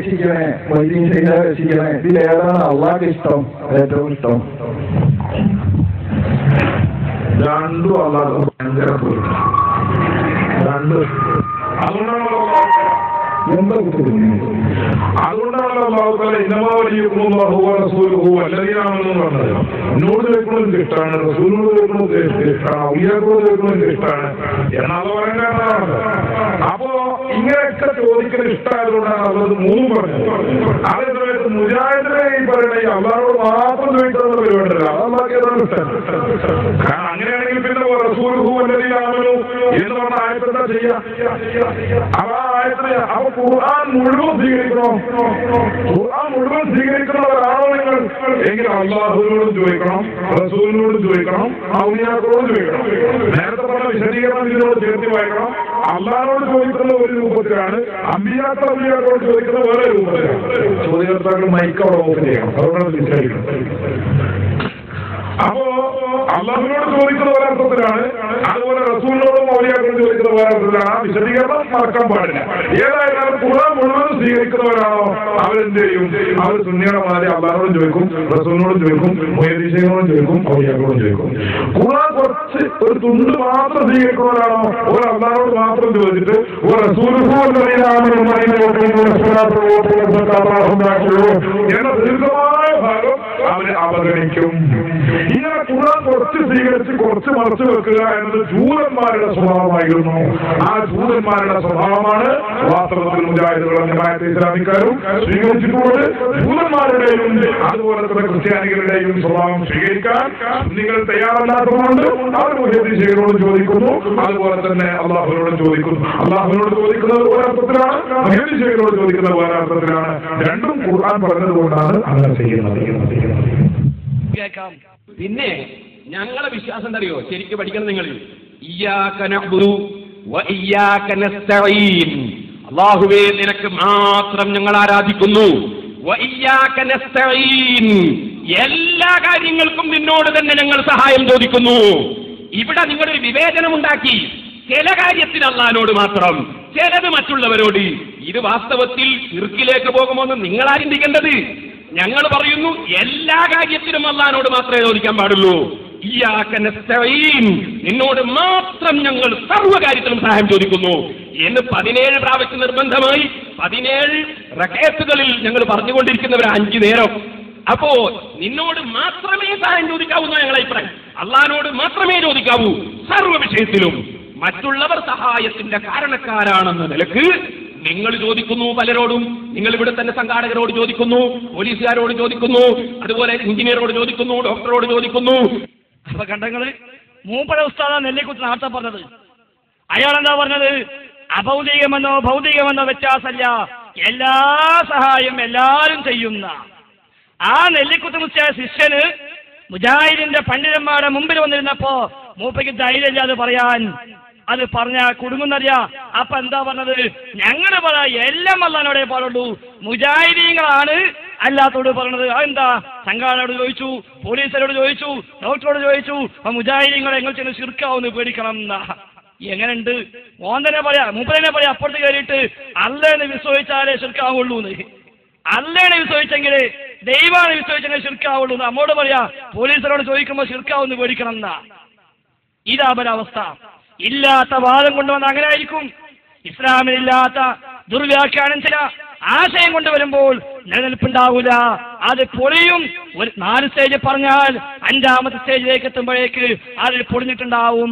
രക്ഷിക്കണേ, മൊയ്തീൻ ഷെയ്ഖിനെ രക്ഷിക്കണേ. ഇതിലേതാണ് അള്ളാഹ്ക്ക് ഇഷ്ടം, ഏറ്റവും ഇഷ്ടം? രണ്ടും അള്ളാഹ് ഭയങ്കര പൊരുത്തം. രണ്ടും അതുകൊണ്ടാണല്ലോ പറഞ്ഞത്. എന്നോട് കേൾക്കണമെന്ന് ഇഷ്ടമാണ്, റസൂലിനോട് കേൾക്കണമെന്ന് ഇഷ്ടമാണ്, ഔലിയാക്കളോട് കേൾക്കണമെന്ന് ഇഷ്ടമാണ് എന്നാണ് പറയാൻ കാരണമാണ്. അപ്പോ ഇങ്ങനെയൊക്കെ ചോദിക്കുന്ന ഇഷ്ടമായതുകൊണ്ടാണ് അവരത് മൂന്നും പറഞ്ഞത്. അതേ സമയത്ത് മുജാഹിദിനെ ഈ പറയണ ഈ അള്ളാഹോട് മാത്രം ചോദിക്കാനുള്ള പരിപാടിയല്ല, അള്ളാഹ്ക്കാണ് ഇഷ്ടം. കാരണം അങ്ങനെയാണെങ്കിൽ പിന്നെ റസൂലുഹു വല്ലദീനാമനു എന്ന് പറഞ്ഞ ആയത്തെന്താ ചെയ്യാ? ആ ആയത്തിനെ അപ്പൊ ഖുർആൻ മുഴുവൻ സ്വീകരിക്കണോ? ഖുർആൻ മുഴുവൻ സ്വീകരിക്കുന്നവരാണോ നിങ്ങൾ? എങ്കിൽ അള്ളാഹുവിനോടും ചോദിക്കണം, റസൂലിനോടും ചോദിക്കണം, ഔലിയാക്കളോടും ചോദിക്കണം. നേരത്തെ പറഞ്ഞ വിശദീകരണം ഇതിനോട് ചേർത്തി വായിക്കണം. അള്ളാഹിനോട് ചോദിക്കുന്ന ഒരു രൂപത്തിലാണ്, ഔലിയാക്കളോട് ചോദിക്കുന്ന വേറെ രൂപത്തിലാണ്. ചോദ്യകർത്താക്കൾ മൈക്കവിടെ ഓപ്പൺ ചെയ്യണം, അതുകൊണ്ടാണ് തിരിച്ചറിയണം. അപ്പോ അള്ളാഹുവിനോട് ചോദിക്കുന്ന ഒരർത്ഥത്തിലാണ്, അതുപോലെ റസൂലിനോടും ഔലിയാക്കളോടും ചോദിക്കുന്ന ഒരർത്ഥത്തിലാണ്. ആ വിശദീകരണം മറക്കാൻ പാടില്ല. ഏതായാലും ഖുർആൻ മുഴുവൻ സ്വീകരിക്കുന്നവരാണോ അവരെന്ത് ചെയ്യും? അവർ സുന്നിയുടെ മാതിരി അള്ളാഹിനോടും ചോദിക്കും, റസൂലിനോടും ചോദിക്കും, മൊയ്തീൻ ഷെയ്ഖിനോടും ചോദിക്കും, ഔലിയാക്കളോടും ചോദിക്കും. ഖുർആൻ കുറച്ച് ഒരു തുണ്ട് മാത്രം സ്വീകരിക്കുന്നവരാണോ ഒരു അള്ളാഹിനോട് മാത്രം ചോദിച്ചിട്ട് ഒരു റസൂലുഹു എന്ന ദീർഘമായ ഭാഗം അവര് അവഗണിക്കും. ഇങ്ങനെ ഖുർആൻ കുറച്ച് സ്വീകരിച്ച് കുറച്ച് മറച്ചു വെക്കുക എന്നത് ജൂതന്മാരുടെ സ്വഭാവമായിരുന്നു. ആ ജൂതന്മാരുടെ സ്വഭാവമാണ് വാസ്തവത്തിൽ മുജാഹിദുകളും ജമാഅത്തെ ഇസ്ലാമിക്കാരും സ്വീകരിച്ചിട്ടുള്ളത്. ജൂതന്മാരുടെയും അതുപോലെ തന്നെ ക്രിസ്ത്യാനികളുടെയും സ്വഭാവം സ്വീകരിക്കാൻ നിങ്ങൾ തയ്യാറല്ലാത്തതുകൊണ്ട് അവർ മൊയ്തീൻ ഷെയ്ഖിനോട് ചോദിക്കുന്നു, അതുപോലെ തന്നെ അള്ളാഹുവിനോട് ചോദിക്കുന്നു. അള്ളാഹുവിനോട് ചോദിക്കുന്നത് ഒരർത്ഥത്തിലാണ്, മൊയ്തീൻ ഷെയ്ഖിനോട് ചോദിക്കുന്നത് ഒരർത്ഥത്തിലാണ്. രണ്ടും ഖുർആൻ പറഞ്ഞതുകൊണ്ടാണ് അങ്ങനെ ചെയ്യുന്നത്. പിന്നെ ഞങ്ങളെ വിശ്വാസം എന്തറിയോ? ശരിക്കും പഠിക്കണം നിങ്ങൾ. ഇയ്യാക നഅ്ബുദു വ ഇയ്യാക നസ്തഈൻ. അല്ലാഹുവേ നിനക്ക് മാത്രം ഞങ്ങൾ ആരാധിക്കുന്നു. വ ഇയ്യാക നസ്തഈൻ. എല്ലാ കാര്യങ്ങൾക്കും നിന്നോട് തന്നെ ഞങ്ങൾ സഹായം ചോദിക്കുന്നു. ഇവിടെ നിങ്ങളൊരു വിവേചനമുണ്ടാക്കി. ചില കാര്യത്തിന് അല്ലാഹുവിനോട് മാത്രം, ചിലത് മറ്റുള്ളവരോട്. ഇത് വാസ്തവത്തിൽ ശിർക്കിലേക്ക് പോകുമെന്ന് നിങ്ങളാ ചിന്തിക്കേണ്ടത്. ഞങ്ങൾ പറയുന്നു എല്ലാ കാര്യത്തിനും അല്ലാഹുവിനോട് മാത്രമേ ചോദിക്കാൻ പാടുള്ളൂ. ഇയ്യാക നസ്തഈൻ. നിന്നോട് മാത്രം ഞങ്ങൾ സർവ്വ കാര്യത്തിലും സഹായം ചോദിക്കുന്നു എന്ന് 17 പ്രാവശ്യം നിർബന്ധമായി 17 റകഅത്തുകളിൽ ഞങ്ങൾ പറഞ്ഞുകൊണ്ടിരിക്കുന്നവർ 5 നേരം. അപ്പോ നിന്നോട് മാത്രമേ സഹായം ചോദിക്കാവൂ എന്നാണ് ഞങ്ങളുടെ അഭിപ്രായം. അല്ലാഹുവിനോട് മാത്രമേ ചോദിക്കാവൂ സർവ്വ വിഷയത്തിലും. മറ്റുള്ളവർ സഹായത്തിന്റെ കാരണക്കാരാണെന്ന നിലക്ക് നിങ്ങൾ ചോദിക്കുന്നു പലരോടും. നിങ്ങൾ ഇവിടെ തന്നെ സംഘാടകരോട് ചോദിക്കുന്നു, പോലീസുകാരോട് ചോദിക്കുന്നു, അതുപോലെ എഞ്ചിനീയറോട് ചോദിക്കുന്നു, ഡോക്ടറോട് ചോദിക്കുന്നു. അപ്പൊ കണ്ടങ്ങള് മൂപ്പഴ ഉസ്താദ നെല്ലിക്കുത്ത് നാട്ട പറഞ്ഞത്. അയാളെന്താ പറഞ്ഞത്? അഭൗതികമെന്നോ ഭൗതികമെന്നോ വ്യത്യാസമല്ല, എല്ലാ സഹായം എല്ലാവരും ചെയ്യുന്ന. ആ നെല്ലിക്കുത്ത് മുസ്ലിയായ ശിഷ്യന് മുജാഹിദിന്റെ പണ്ഡിതന്മാരുടെ മുമ്പിൽ വന്നിരുന്നപ്പോ മൂപ്പയ്ക്ക് ധൈര്യമില്ലാതെ പറയാൻ. അത് പറഞ്ഞ കുടുങ്ങുന്നറിയാ. അപ്പൊ എന്താ പറഞ്ഞത്? ഞങ്ങൾ പറയാ എല്ലാം അല്ലാഹുവിനോടേ പാടുള്ളൂ, മുജാഹിദീങ്ങളാണ് അല്ലാത്തോട് പറഞ്ഞത്. അതെന്താ? സംഘാടകരോട് ചോദിച്ചു, പോലീസുകാരോട് ചോദിച്ചു, ഡോക്ടറോട് ചോദിച്ചു. അപ്പൊ മുജാഹിദീങ്ങളെ എങ്ങനെ ചെന്ന് ശിർക്കാവുന്ന് പേടിക്കണം എന്നാ. എങ്ങനെയുണ്ട്? ഓൻ തന്നെ പറയാ, മൂപ്പനെ പറയാ അപ്പുറത്ത് കയറിയിട്ട് അല്ലാഹുവിനെ വിശ്വസിച്ചാലേ ശിർക്കാവുള്ളൂ എന്ന്. അല്ലാഹുവിനെ വിശ്വസിച്ചെങ്കിലേ, ദൈവമാണ് വിശ്വസിച്ചെങ്കിൽ ശിർക്കാവുള്ളൂ എന്ന് നമ്മോട് പറയാ. പോലീസുകാരോട് ചോദിക്കുമ്പോൾ ശിർക്കാവുന്ന് പേടിക്കണം എന്നാ. ഇതാ അവസ്ഥ. ഇല്ലാത്ത വാദം കൊണ്ടുവന്ന അങ്ങനെ ആയിരിക്കും. ഇസ്ലാമിലില്ലാത്ത ദുർവ്യാഖ്യാനം ചില ആശയം കൊണ്ടുവരുമ്പോൾ നിലനിൽപ്പുണ്ടാവൂല, അത് പൊളിയും. ഒരു 4 സ്റ്റേജ് പറഞ്ഞാൽ 5ാമത്തെ സ്റ്റേജിലേക്ക് എത്തുമ്പോഴേക്ക് അത് പൊളിഞ്ഞിട്ടുണ്ടാവും.